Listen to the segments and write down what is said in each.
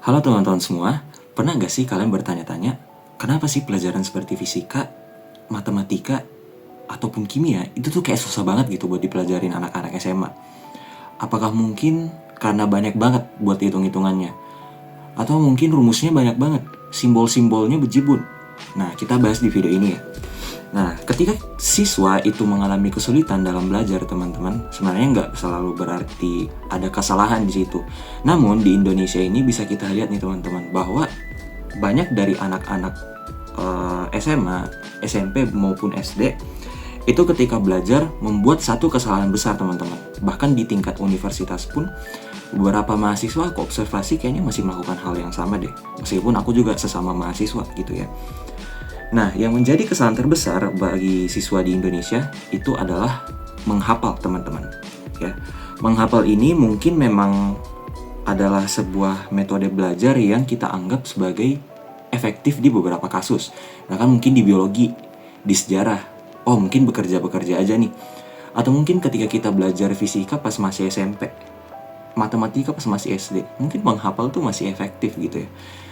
Halo teman-teman semua, pernah gak sih kalian bertanya-tanya, kenapa sih pelajaran seperti fisika, matematika, ataupun kimia itu tuh kayak susah banget gitu buat dipelajarin anak-anak SMA? Apakah mungkin karena banyak banget buat hitung-hitungannya? Atau mungkin rumusnya banyak banget, simbol-simbolnya bejibun? Nah, kita bahas di video ini ya. Nah, ketika siswa itu mengalami kesulitan dalam belajar, teman-teman, sebenarnya nggak selalu berarti ada kesalahan di situ. Namun, di Indonesia ini bisa kita lihat nih, teman-teman, bahwa banyak dari anak-anak SMA, SMP maupun SD itu ketika belajar membuat satu kesalahan besar, teman-teman. Bahkan di tingkat universitas pun beberapa mahasiswa aku observasi kayaknya masih melakukan hal yang sama deh. Meskipun aku juga sesama mahasiswa gitu ya. Nah, yang menjadi kesalahan terbesar bagi siswa di Indonesia itu adalah menghafal, teman-teman. Ya, menghafal ini mungkin memang adalah sebuah metode belajar yang kita anggap sebagai efektif di beberapa kasus. Bahkan mungkin di biologi, di sejarah, oh mungkin bekerja-bekerja aja nih. Atau mungkin ketika kita belajar fisika pas masih SMP, matematika pas masih SD, mungkin menghafal tuh masih efektif gitu ya.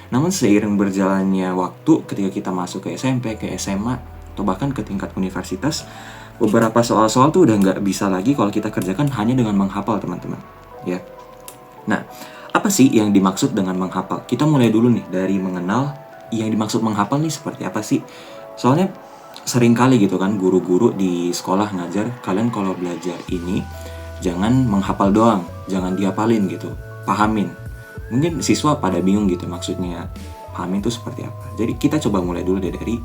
Namun seiring berjalannya waktu, ketika kita masuk ke SMP, ke SMA, atau bahkan ke tingkat universitas, beberapa soal-soal tuh udah nggak bisa lagi kalau kita kerjakan hanya dengan menghafal, teman-teman. Ya. Nah, apa sih yang dimaksud dengan menghafal? Kita mulai dulu nih dari mengenal yang dimaksud menghafal nih seperti apa sih? Soalnya sering kali gitu kan guru-guru di sekolah ngajar, kalian kalau belajar ini jangan menghafal doang, jangan dihafalin gitu, pahamin. Mungkin siswa pada bingung gitu maksudnya pahamin itu seperti apa. Jadi kita coba mulai dulu deh dari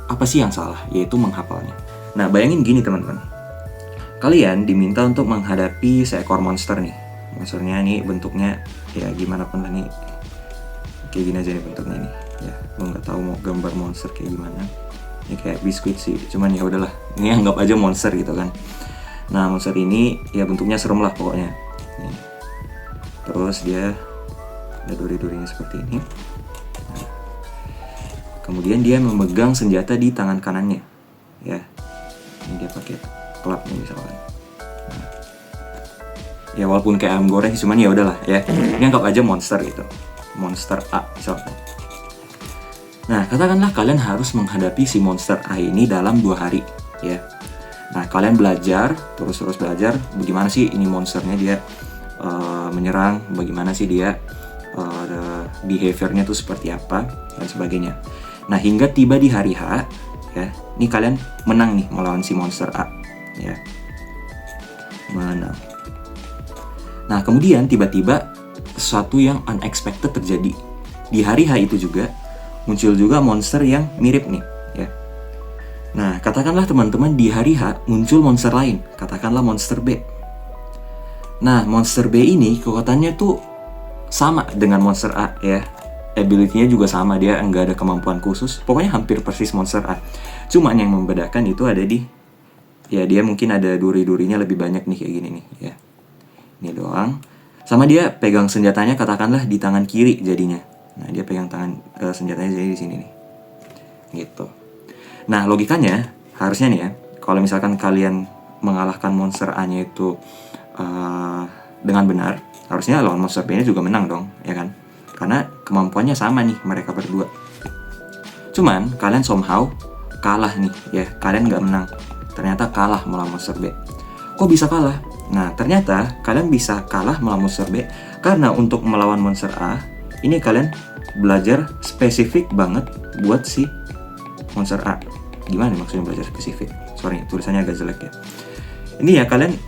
apa sih yang salah, yaitu menghafalnya. Nah, bayangin gini teman-teman. Kalian diminta untuk menghadapi seekor monster nih. Monsternya nih bentuknya ya gimana pun lah nih. Kayak gini aja nih bentuknya nih. Ya, gue nggak tahu mau gambar monster kayak gimana. Ini kayak biskuit sih, cuman ya udahlah. Ini anggap aja monster gitu kan. Nah, monster ini ya bentuknya serem lah pokoknya. Nih. Terus dia ada duri-durinya seperti ini. Nah, kemudian dia memegang senjata di tangan kanannya. Ya, ini dia pakai klub nih misalkan. Nah, ya walaupun kayak ayam goreng, cuman ya udahlah ya. Ini anggap aja monster gitu. Monster A misalkan. Nah, katakanlah kalian harus menghadapi si monster A ini dalam 2 hari. Ya. Nah, kalian belajar, terus belajar bagaimana sih ini monsternya dia menyerang, bagaimana sih dia behaviornya tuh seperti apa dan sebagainya. Nah, hingga tiba di hari H ya, ini kalian menang nih melawan si monster A ya, menang. Nah, kemudian tiba-tiba sesuatu yang unexpected terjadi di hari H itu juga, muncul juga monster yang mirip nih ya. Nah, katakanlah teman-teman di hari H muncul monster lain, katakanlah monster B. Nah, monster B ini kekuatannya tuh sama dengan monster A ya. Ability-nya juga sama, dia nggak ada kemampuan khusus. Pokoknya hampir persis monster A. Cuman yang membedakan itu ada di, ya dia mungkin ada duri-durinya lebih banyak nih kayak gini nih ya. Ini doang. Sama dia pegang senjatanya katakanlah di tangan kiri jadinya. Nah, dia pegang senjatanya jadi di sini nih. Gitu. Nah, logikanya harusnya nih ya, kalau misalkan kalian mengalahkan monster A-nya itu dengan benar, harusnya lawan monster B-nya juga menang dong, ya kan? Karena kemampuannya sama nih mereka berdua. Cuman kalian somehow kalah nih ya, kalian nggak menang. Ternyata kalah melawan monster B. Kok bisa kalah? Nah, ternyata kalian bisa kalah melawan monster B karena untuk melawan monster A, ini kalian belajar spesifik banget buat si monster A. Gimana maksudnya belajar spesifik? Sorry, tulisannya agak jelek ya. Ini ya kalian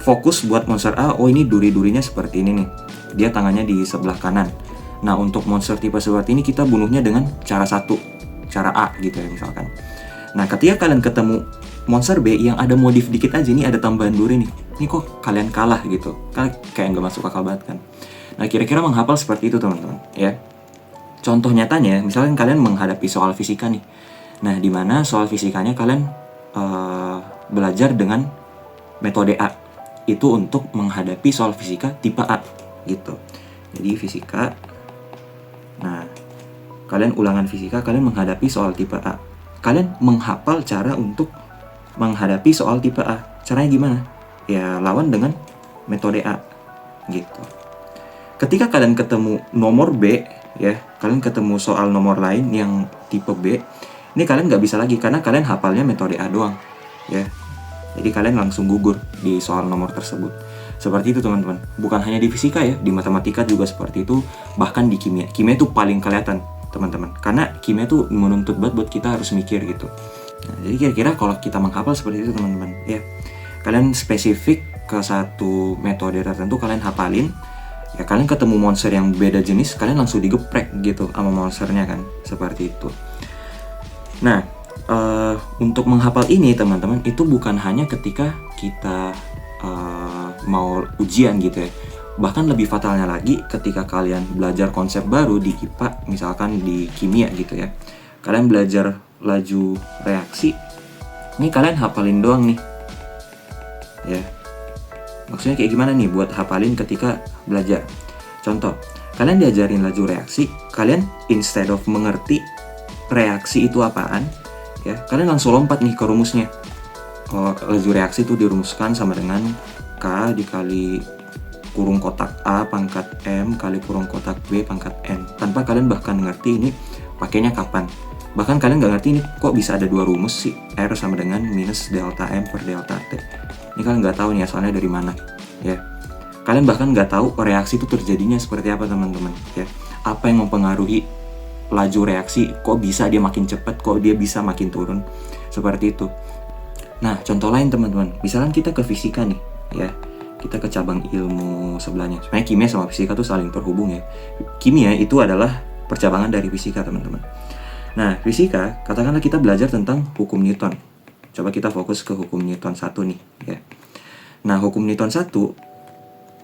fokus buat monster A, oh ini duri-durinya seperti ini nih. Dia tangannya di sebelah kanan. Nah, untuk monster tipe seperti ini kita bunuhnya dengan cara satu, cara A gitu ya misalkan. Nah, ketika kalian ketemu monster B yang ada modif dikit aja, nih ada tambahan duri nih. Ini kok kalian kalah gitu. Kan kayak nggak masuk akal banget kan. Nah, kira-kira menghafal seperti itu teman-teman ya. Contoh nyatanya, misalkan kalian menghadapi soal fisika nih. Nah, di mana soal fisikanya kalian belajar dengan metode A. Itu untuk menghadapi soal fisika tipe A gitu. Jadi fisika, nah kalian ulangan fisika, kalian menghadapi soal tipe A. Kalian menghafal cara untuk menghadapi soal tipe A. Caranya gimana? Ya lawan dengan metode A gitu. ketika kalian ketemu nomor B, ya, kalian ketemu soal nomor lain yang tipe B, ini kalian nggak bisa lagi karena kalian hafalnya metode A doang, ya. Jadi kalian langsung gugur di soal nomor tersebut. Seperti itu teman-teman. Bukan hanya di fisika ya, di matematika juga seperti itu. Bahkan di kimia. Kimia itu paling kelihatan teman-teman. Karena kimia itu menuntut banget buat kita harus mikir gitu. Nah, jadi kira-kira kalau kita menghafal seperti itu teman-teman, ya. Kalian spesifik ke satu metode tertentu kalian hafalin. Ya kalian ketemu monster yang beda jenis, kalian langsung digeprek gitu sama monsternya kan. Seperti itu. Nah, untuk menghafal ini teman-teman itu bukan hanya ketika kita mau ujian gitu ya. Bahkan lebih fatalnya lagi ketika kalian belajar konsep baru di IPA, misalkan di kimia gitu ya. Kalian belajar laju reaksi, ini kalian hafalin doang nih. Ya. Maksudnya kayak gimana nih buat hafalin ketika belajar? Contoh, kalian diajarin laju reaksi, kalian instead of mengerti reaksi itu apaan, ya kalian langsung lompat nih ke rumusnya. Laju reaksi itu dirumuskan sama dengan K dikali kurung kotak A pangkat M kali kurung kotak B pangkat N, tanpa kalian bahkan ngerti ini pakainya kapan. Bahkan kalian nggak ngerti ini kok bisa ada dua rumus sih, R sama dengan minus delta M per delta T. Ini kalian nggak tahu nih asalnya dari mana, ya. Kalian bahkan nggak tahu reaksi itu terjadinya seperti apa teman-teman, ya. Apa yang mempengaruhi laju reaksi, kok bisa dia makin cepat, kok dia bisa makin turun, seperti itu. Nah, contoh lain teman-teman, misalkan kita ke fisika nih, ya, kita ke cabang ilmu sebelahnya. Sebenarnya kimia sama fisika tuh saling terhubung ya. Kimia itu adalah percabangan dari fisika teman-teman. Nah, fisika, katakanlah kita belajar tentang hukum Newton. Coba kita fokus ke hukum Newton 1 nih, ya. Nah, hukum Newton 1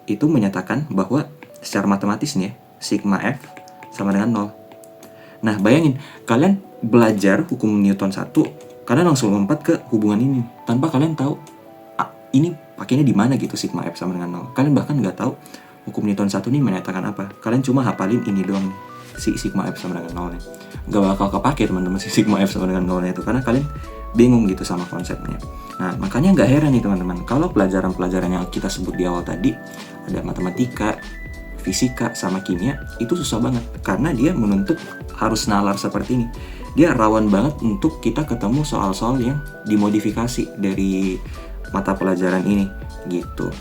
itu menyatakan bahwa secara matematis nih ya, sigma F sama dengan 0. Nah, bayangin, kalian belajar hukum Newton 1, kalian langsung lompat ke hubungan ini tanpa kalian tahu ini pakainya di mana gitu sigma F sama dengan 0. Kalian bahkan nggak tahu hukum Newton 1 ini menyatakan apa. Kalian cuma hafalin ini doang nih, si sigma F sama dengan 0 nya. Nggak bakal kepake teman-teman si sigma F sama dengan 0 nya itu karena kalian bingung gitu sama konsepnya. Nah, makanya nggak heran nih teman-teman kalau pelajaran-pelajaran yang kita sebut di awal tadi, ada matematika, fisika, sama kimia, itu susah banget karena dia menuntut harus nalar seperti ini. Dia rawan banget untuk kita ketemu soal-soal yang dimodifikasi dari mata pelajaran ini gitu.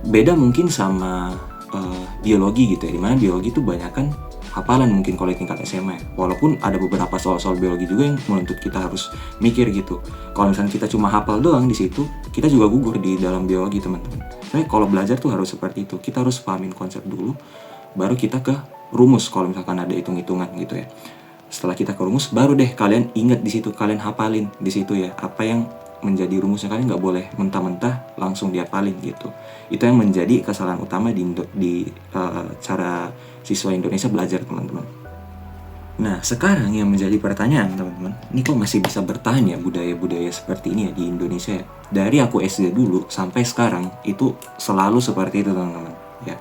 Beda mungkin sama biologi gitu ya, dimana biologi itu banyak kan hafalan mungkin kalau tingkat SMA. Walaupun ada beberapa soal-soal biologi juga yang menuntut kita harus mikir gitu. Kalau misalnya kita cuma hafal doang di situ, kita juga gugur di dalam biologi teman-teman. Tapi kalau belajar tuh harus seperti itu. Kita harus pahamin konsep dulu, baru kita ke rumus kalau misalkan ada hitung-hitungan gitu ya. Setelah kita ke rumus, baru deh kalian ingat di situ, kalian hafalin di situ ya apa yang menjadi rumusnya. Kalian nggak boleh mentah-mentah langsung dihafalin gitu. Itu yang menjadi kesalahan utama di cara siswa Indonesia belajar teman-teman. Nah, sekarang yang menjadi pertanyaan teman-teman, ini kok masih bisa bertahan ya budaya-budaya seperti ini ya di Indonesia ya? Dari aku SD dulu sampai sekarang itu selalu seperti itu teman-teman ya.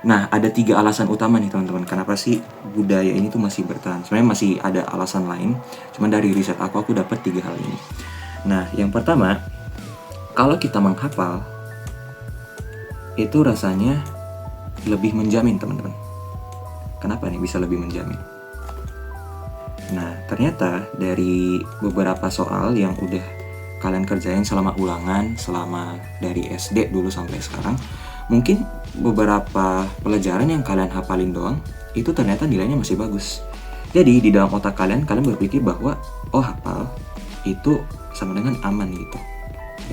Nah, ada 3 alasan utama nih teman-teman, kenapa sih budaya ini tuh masih bertahan. Sebenarnya masih ada alasan lain, cuman dari riset aku dapat 3 hal ini. Nah, yang pertama, kalau kita menghafal itu rasanya lebih menjamin teman-teman. Kenapa nih bisa lebih menjamin? Nah, ternyata dari beberapa soal yang udah kalian kerjain selama ulangan, selama dari SD dulu sampai sekarang, mungkin beberapa pelajaran yang kalian hafalin doang, itu ternyata nilainya masih bagus. Jadi di dalam otak kalian berpikir bahwa, oh hafal itu sama dengan aman gitu.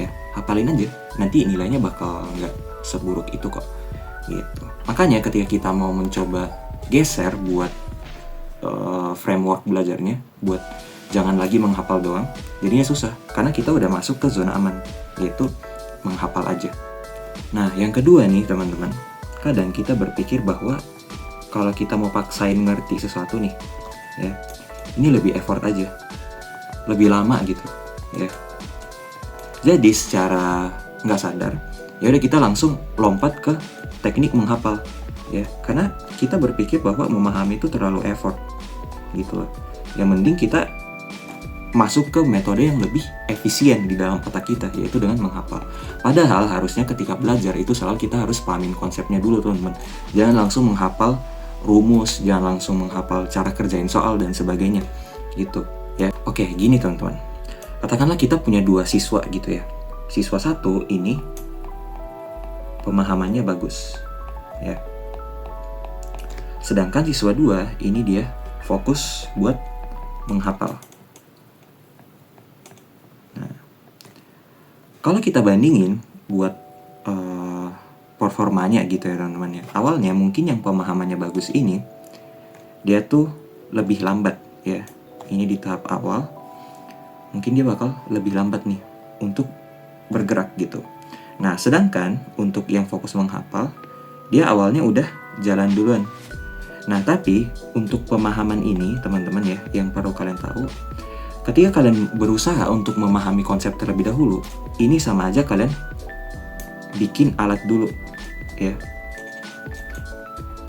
Ya, hafalin aja, nanti nilainya bakal nggak seburuk itu kok. Gitu. Makanya ketika kita mau mencoba geser buat framework belajarnya, buat jangan lagi menghafal doang, jadinya susah karena kita udah masuk ke zona aman, yaitu menghafal aja. Nah, yang kedua nih teman-teman, kadang kita berpikir bahwa kalau kita mau paksain ngerti sesuatu nih, ya, ini lebih effort aja, lebih lama gitu, ya. Jadi secara nggak sadar, ya udah kita langsung lompat ke teknik menghafal, ya, karena kita berpikir bahwa memahami itu terlalu effort, gitu loh. Yang mending kita masuk ke metode yang lebih efisien di dalam otak kita, yaitu dengan menghafal. Padahal harusnya ketika belajar itu selalu kita harus pahamin konsepnya dulu teman-teman. Jangan langsung menghafal rumus, jangan langsung menghafal cara kerjain soal dan sebagainya gitu ya. Oke, gini teman-teman. Katakanlah kita punya 2 siswa gitu ya. Siswa 1 ini pemahamannya bagus ya. Sedangkan siswa 2 ini dia fokus buat menghafal. Nah, kalau kita bandingin buat performanya gitu ya teman-teman ya. Awalnya mungkin yang pemahamannya bagus ini dia tuh lebih lambat ya. Ini di tahap awal mungkin dia bakal lebih lambat nih untuk bergerak gitu. Nah, sedangkan untuk yang fokus menghafal dia awalnya udah jalan duluan. Nah, tapi untuk pemahaman ini teman-teman ya, yang perlu kalian tahu, ketika kalian berusaha untuk memahami konsep terlebih dahulu, ini sama aja kalian bikin alat dulu ya.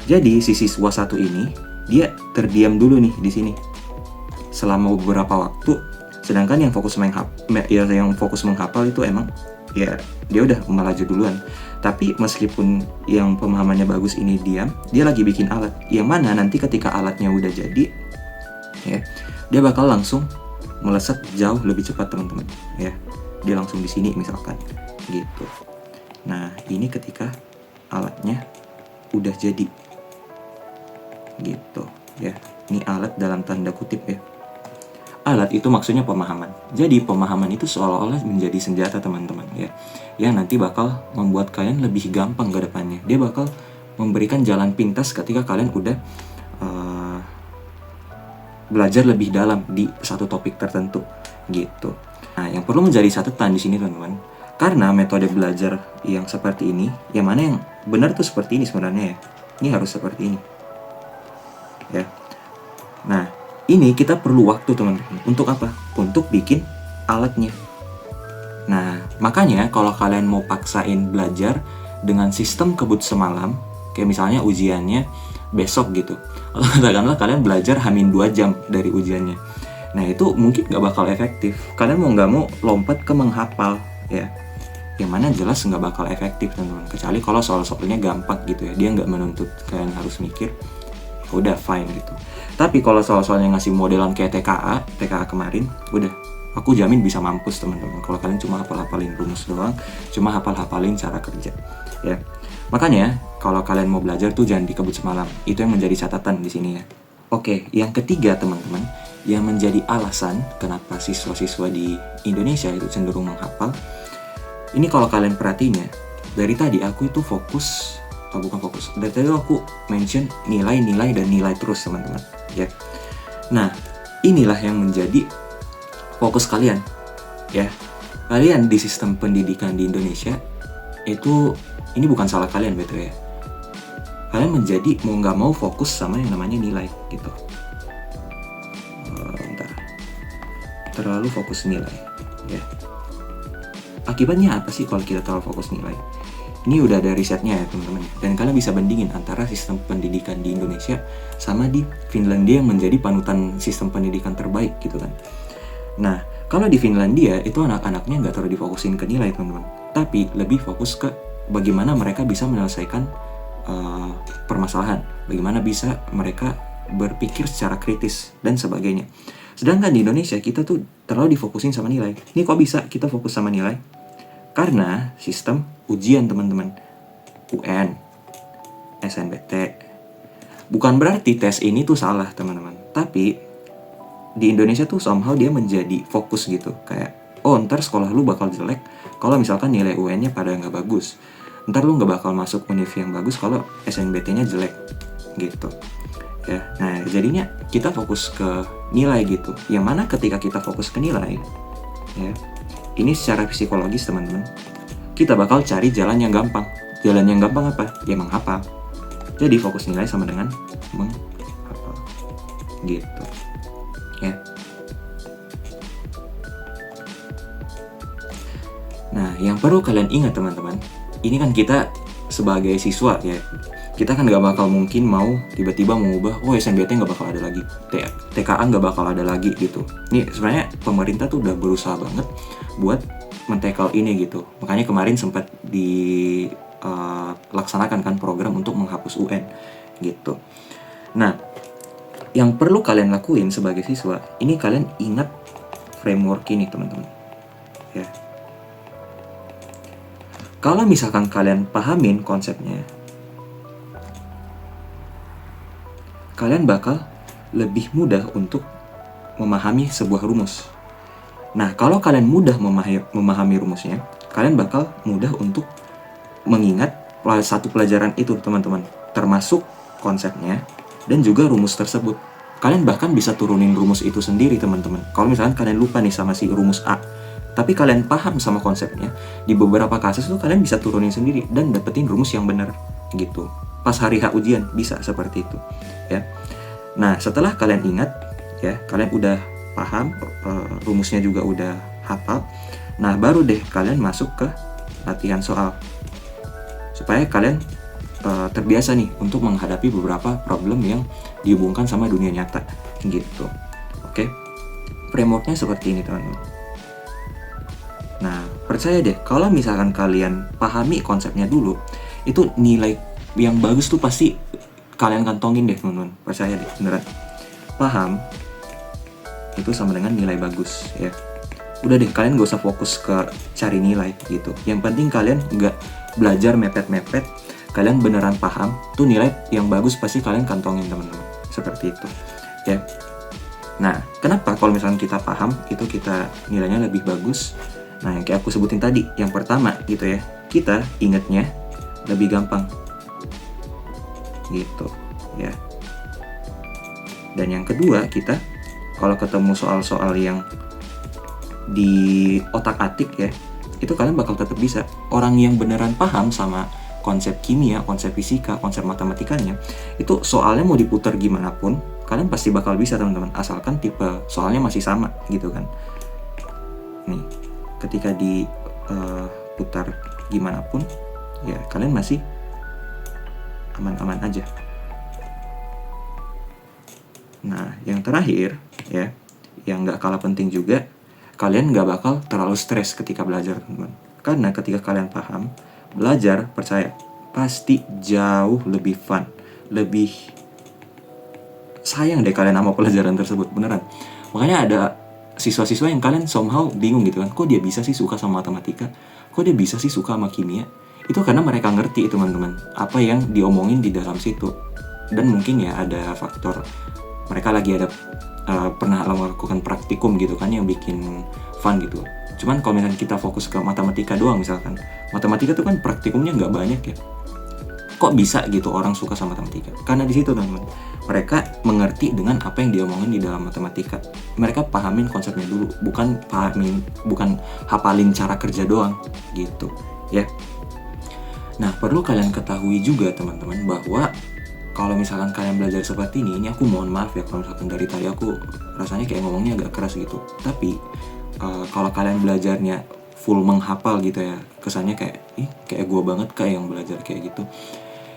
Jadi si siswa 1 ini dia terdiam dulu nih di sini selama beberapa waktu, sedangkan yang fokus menghafal itu emang ya dia udah melaju duluan. Tapi meskipun yang pemahamannya bagus ini diam, dia lagi bikin alat yang mana nanti ketika alatnya udah jadi ya, dia bakal langsung melesat jauh lebih cepat teman-teman ya. Dia langsung di sini misalkan gitu. Nah, ini ketika alatnya udah jadi gitu ya. Ini alat dalam tanda kutip ya. Alat itu maksudnya pemahaman. Jadi pemahaman itu seolah-olah menjadi senjata teman-teman ya, yang nanti bakal membuat kalian lebih gampang ke depannya. Dia bakal memberikan jalan pintas ketika kalian udah belajar lebih dalam di satu topik tertentu gitu. Nah, yang perlu menjadi catatan di sini teman-teman, karena metode belajar yang seperti ini, yang mana yang benar tuh seperti ini sebenarnya ya. Ini harus seperti ini ya. Nah, ini kita perlu waktu teman-teman. Untuk apa? Untuk bikin alatnya. Nah, makanya kalau kalian mau paksain belajar dengan sistem kebut semalam, kayak misalnya ujiannya besok gitu, katakanlah kalian belajar hamin 2 jam dari ujiannya. Nah, itu mungkin gak bakal efektif. Kalian mau gak mau lompat ke menghafal ya, yang mana jelas gak bakal efektif teman-teman. Kecuali kalau soal-soalnya gampang gitu ya, dia gak menuntut kalian harus mikir, udah fine gitu. Tapi kalau soal-soalnya ngasih modelan kayak TKA kemarin, udah aku jamin bisa mampus teman-teman. Kalau kalian cuma hafal-hafalin rumus doang, cuma hafal-hafalin cara kerja ya. Makanya kalau kalian mau belajar tuh jangan dikebut semalam. Itu yang menjadi catatan di sini ya. Oke, yang ketiga teman-teman, yang menjadi alasan kenapa siswa-siswa di Indonesia itu cenderung menghafal. Ini kalau kalian perhatiin ya, dari tadi aku itu dari tadi aku mention nilai-nilai dan nilai terus teman-teman ya. Nah, inilah yang menjadi fokus kalian ya. Kalian di sistem pendidikan di Indonesia itu, ini bukan salah kalian betul ya. Kalian menjadi mau nggak mau fokus sama yang namanya nilai gitu. Terlalu fokus nilai ya. Akibatnya apa sih kalau kita terlalu fokus nilai? Ini udah ada risetnya ya teman-teman. Dan kalian bisa bandingin antara sistem pendidikan di Indonesia sama di Finlandia yang menjadi panutan sistem pendidikan terbaik gitu kan. Nah, kalau di Finlandia itu anak-anaknya nggak terlalu difokusin ke nilai teman-teman, tapi lebih fokus ke bagaimana mereka bisa menyelesaikan permasalahan, bagaimana bisa mereka berpikir secara kritis dan sebagainya. Sedangkan di Indonesia kita tuh terlalu difokusin sama nilai. Ini kok bisa kita fokus sama nilai? Karena sistem ujian teman-teman, UN, SNBT. Bukan berarti tes ini tuh salah teman-teman, tapi di Indonesia tuh somehow dia menjadi fokus gitu. Kayak, oh ntar sekolah lu bakal jelek kalau misalkan nilai UN-nya pada nggak bagus. Ntar lu nggak bakal masuk univ yang bagus kalau SNBT-nya jelek gitu ya. Nah, jadinya kita fokus ke nilai gitu. Yang mana ketika kita fokus ke nilai ya, ini secara psikologis teman-teman, kita bakal cari jalan yang gampang. Jalan yang gampang apa? Ya menghafal. Jadi fokus nilai sama dengan menghafal gitu ya. Nah, yang perlu kalian ingat teman-teman, ini kan kita sebagai siswa ya, kita kan nggak bakal mungkin mau tiba-tiba mengubah, oh SNBT nggak bakal ada lagi, TKA nggak bakal ada lagi gitu. Ini sebenarnya pemerintah tuh udah berusaha banget buat men-tackle ini gitu. Makanya kemarin sempat dilaksanakan kan program untuk menghapus UN gitu. Nah, yang perlu kalian lakuin sebagai siswa, ini kalian ingat framework ini teman-teman. Ya. Kalau misalkan kalian pahamin konsepnya, kalian bakal lebih mudah untuk memahami sebuah rumus. Nah, kalau kalian mudah memahami rumusnya, kalian bakal mudah untuk mengingat satu pelajaran itu, teman-teman. Termasuk konsepnya dan juga rumus tersebut. Kalian bahkan bisa turunin rumus itu sendiri, teman-teman. Kalau misalkan kalian lupa nih sama si rumus A, tapi kalian paham sama konsepnya, di beberapa kasus tuh kalian bisa turunin sendiri dan dapetin rumus yang benar gitu. Pas hari H ujian bisa seperti itu, ya. Nah, setelah kalian ingat, ya, kalian udah paham, rumusnya juga udah hafal. Nah, baru deh kalian masuk ke latihan soal. Supaya kalian terbiasa nih untuk menghadapi beberapa problem yang dihubungkan sama dunia nyata gitu. Oke. Frameworknya seperti ini, teman-teman. Nah, percaya deh, kalau misalkan kalian pahami konsepnya dulu, itu nilai yang bagus tuh pasti kalian kantongin deh, teman-teman. Percaya deh, beneran. Paham itu sama dengan nilai bagus, ya. Udah deh, kalian gak usah fokus ke cari nilai gitu. Yang penting kalian gak belajar mepet-mepet, kalian beneran paham, tuh nilai yang bagus pasti kalian kantongin, teman-teman. Seperti itu, ya. Nah, kenapa kalau misalnya kita paham, itu kita nilainya lebih bagus? Nah, yang kayak aku sebutin tadi, yang pertama gitu ya, kita ingetnya lebih gampang gitu, ya. Dan yang kedua, kita kalau ketemu soal-soal yang di otak-atik ya, itu kalian bakal tetap bisa. Orang yang beneran paham sama konsep kimia, konsep fisika, konsep matematikanya, itu soalnya mau diputar gimana pun, kalian pasti bakal bisa, teman-teman. Asalkan tipe soalnya masih sama gitu kan. Nih, ketika diputar gimana pun, ya kalian masih aman-aman aja. Nah, yang terakhir ya, yang nggak kalah penting juga, kalian nggak bakal terlalu stres ketika belajar, teman-teman. Karena ketika kalian paham, belajar, percaya, pasti jauh lebih fun, lebih sayang deh kalian sama pelajaran tersebut, beneran. Makanya ada siswa-siswa yang kalian somehow bingung gitu kan, kok dia bisa sih suka sama matematika, kok dia bisa sih suka sama kimia. Itu karena mereka ngerti, teman-teman, apa yang diomongin di dalam situ. Dan mungkin ya ada faktor mereka lagi ada pernah melakukan praktikum gitu kan, yang bikin fun gitu. Cuman kalau misalnya kita fokus ke matematika doang misalkan, matematika tuh kan praktikumnya nggak banyak ya. Kok bisa gitu orang suka sama matematika? Karena di situ, teman-teman, mereka mengerti dengan apa yang diomongin di dalam matematika. Mereka pahamin konsepnya dulu, bukan hafalin cara kerja doang gitu, ya. Nah, perlu kalian ketahui juga, teman-teman, bahwa kalau misalkan kalian belajar seperti ini aku mohon maaf ya kalau misalkan dari tadi aku rasanya kayak ngomongnya agak keras gitu. Tapi kalau kalian belajarnya full menghafal gitu ya, kesannya kayak gue banget kayak yang belajar kayak gitu.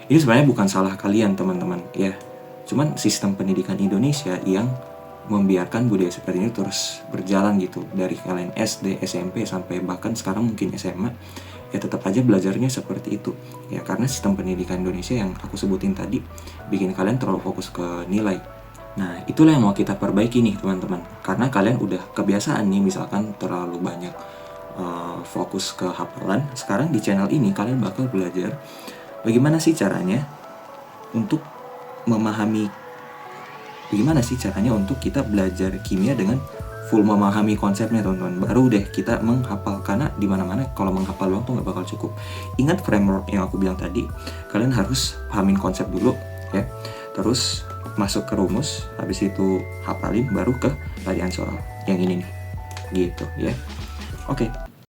Ini sebenarnya bukan salah kalian, teman-teman, ya. Cuman sistem pendidikan Indonesia yang membiarkan budaya seperti ini terus berjalan gitu, dari kalian SD, SMP sampai bahkan sekarang mungkin SMA. Ya tetap aja belajarnya seperti itu ya, karena sistem pendidikan Indonesia yang aku sebutin tadi bikin kalian terlalu fokus ke nilai. Nah, itulah yang mau kita perbaiki nih, teman-teman, karena kalian udah kebiasaan nih misalkan terlalu banyak fokus ke hafalan. Sekarang di channel ini kalian bakal belajar bagaimana sih caranya untuk memahami, bagaimana sih caranya untuk kita belajar kimia dengan full memahami konsepnya, teman-teman. Baru deh kita menghafal, karena dimana-mana kalau menghafal doang tuh nggak bakal cukup. Ingat framework yang aku bilang tadi, kalian harus pahamin konsep dulu ya, terus masuk ke rumus, habis itu hafalin, baru ke latihan soal yang ini nih gitu ya. Oke.